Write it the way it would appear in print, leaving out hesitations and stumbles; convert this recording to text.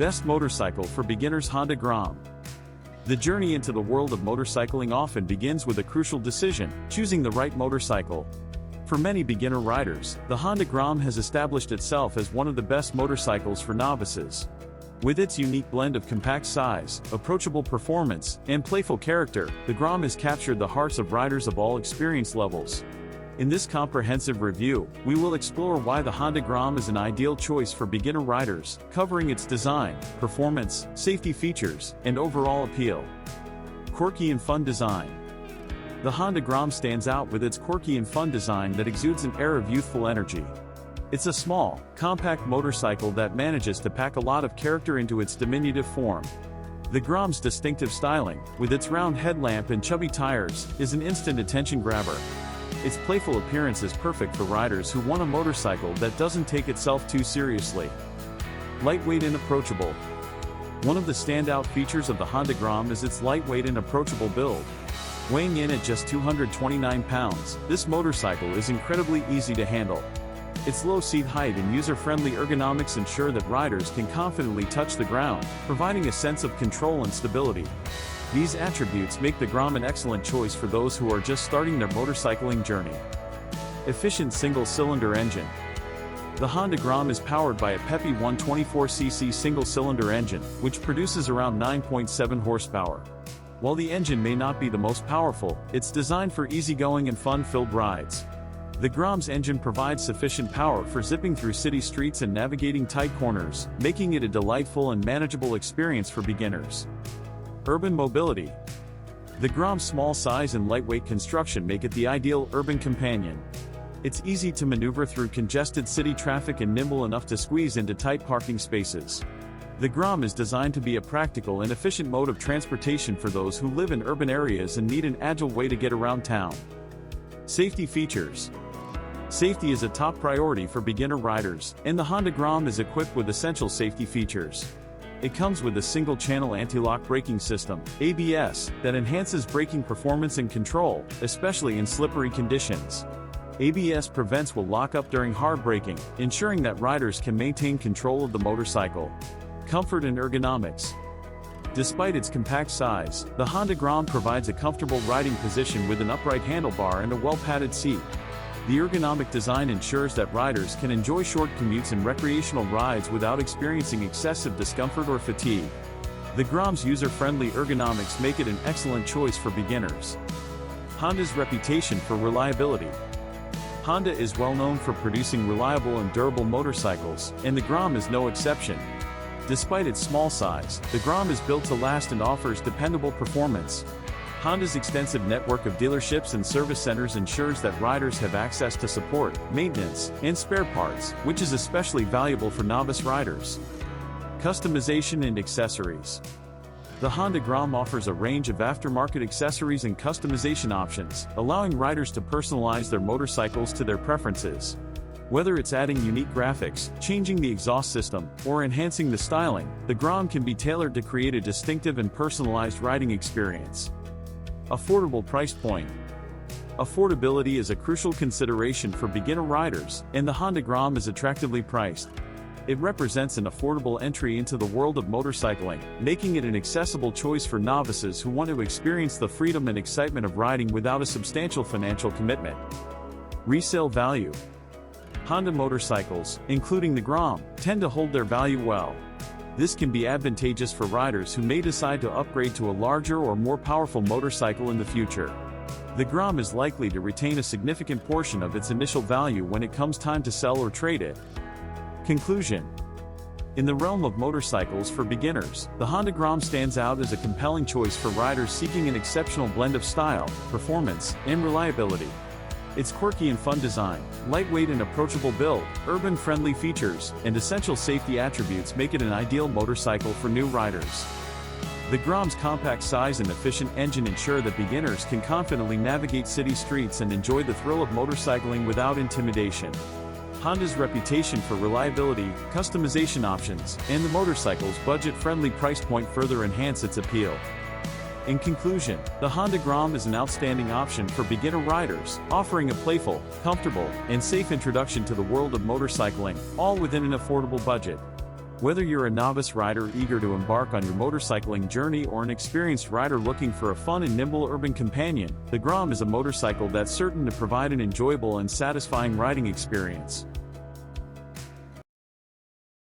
Best motorcycle for beginners: Honda Grom. The journey into the world of motorcycling often begins with a crucial decision: choosing the right motorcycle. For many beginner riders, the Honda Grom has established itself as one of the best motorcycles for novices. With its unique blend of compact size, approachable performance, and playful character, the Grom has captured the hearts of riders of all experience levels. In this comprehensive review, we will explore why the Honda Grom is an ideal choice for beginner riders, covering its design, performance, safety features, and overall appeal. Quirky and fun design. The Honda Grom stands out with its quirky and fun design that exudes an air of youthful energy. It's a small, compact motorcycle that manages to pack a lot of character into its diminutive form. The Grom's distinctive styling, with its round headlamp and chubby tires, is an instant attention grabber. Its playful appearance is perfect for riders who want a motorcycle that doesn't take itself too seriously. Lightweight and approachable. One of the standout features of the Honda Grom is its lightweight and approachable build. Weighing in at just 229 pounds, this motorcycle is incredibly easy to handle. Its low seat height and user-friendly ergonomics ensure that riders can confidently touch the ground, providing a sense of control and stability. These attributes make the Grom an excellent choice for those who are just starting their motorcycling journey. Efficient single-cylinder engine. The Honda Grom is powered by a peppy 124cc single-cylinder engine, which produces around 9.7 horsepower. While the engine may not be the most powerful, it's designed for easygoing and fun-filled rides. The Grom's engine provides sufficient power for zipping through city streets and navigating tight corners, making it a delightful and manageable experience for beginners. Urban mobility. The Grom's small size and lightweight construction make it the ideal urban companion. It's easy to maneuver through congested city traffic and nimble enough to squeeze into tight parking spaces. The Grom is designed to be a practical and efficient mode of transportation for those who live in urban areas and need an agile way to get around town. Safety features. Safety is a top priority for beginner riders, and the Honda Grom is equipped with essential safety features. It comes with a single-channel anti-lock braking system, ABS, that enhances braking performance and control, especially in slippery conditions. ABS prevents will lock up during hard braking, ensuring that riders can maintain control of the motorcycle. Comfort and ergonomics. Despite its compact size, the Honda Grom provides a comfortable riding position with an upright handlebar and a well-padded seat. The ergonomic design ensures that riders can enjoy short commutes and recreational rides without experiencing excessive discomfort or fatigue. The Grom's user-friendly ergonomics make it an excellent choice for beginners. Honda's reputation for reliability. Honda is well known for producing reliable and durable motorcycles, and the Grom is no exception. Despite its small size, the Grom is built to last and offers dependable performance. Honda's extensive network of dealerships and service centers ensures that riders have access to support, maintenance, and spare parts, which is especially valuable for novice riders. Customization and accessories. The Honda Grom offers a range of aftermarket accessories and customization options, allowing riders to personalize their motorcycles to their preferences. Whether it's adding unique graphics, changing the exhaust system, or enhancing the styling, the Grom can be tailored to create a distinctive and personalized riding experience. Affordable price point. Affordability is a crucial consideration for beginner riders, and the Honda Grom is attractively priced. It represents an affordable entry into the world of motorcycling, making it an accessible choice for novices who want to experience the freedom and excitement of riding without a substantial financial commitment. Resale value. Honda motorcycles, including the Grom, tend to hold their value well. This can be advantageous for riders who may decide to upgrade to a larger or more powerful motorcycle in the future. The Grom is likely to retain a significant portion of its initial value when it comes time to sell or trade it. Conclusion. In the realm of motorcycles for beginners, the Honda Grom stands out as a compelling choice for riders seeking an exceptional blend of style, performance, and reliability. Its quirky and fun design, lightweight and approachable build, urban-friendly features, and essential safety attributes make it an ideal motorcycle for new riders. The Grom's compact size and efficient engine ensure that beginners can confidently navigate city streets and enjoy the thrill of motorcycling without intimidation. Honda's reputation for reliability, customization options, and the motorcycle's budget-friendly price point further enhance its appeal. In conclusion, the Honda Grom is an outstanding option for beginner riders, offering a playful, comfortable, and safe introduction to the world of motorcycling, all within an affordable budget. Whether you're a novice rider eager to embark on your motorcycling journey or an experienced rider looking for a fun and nimble urban companion, the Grom is a motorcycle that's certain to provide an enjoyable and satisfying riding experience.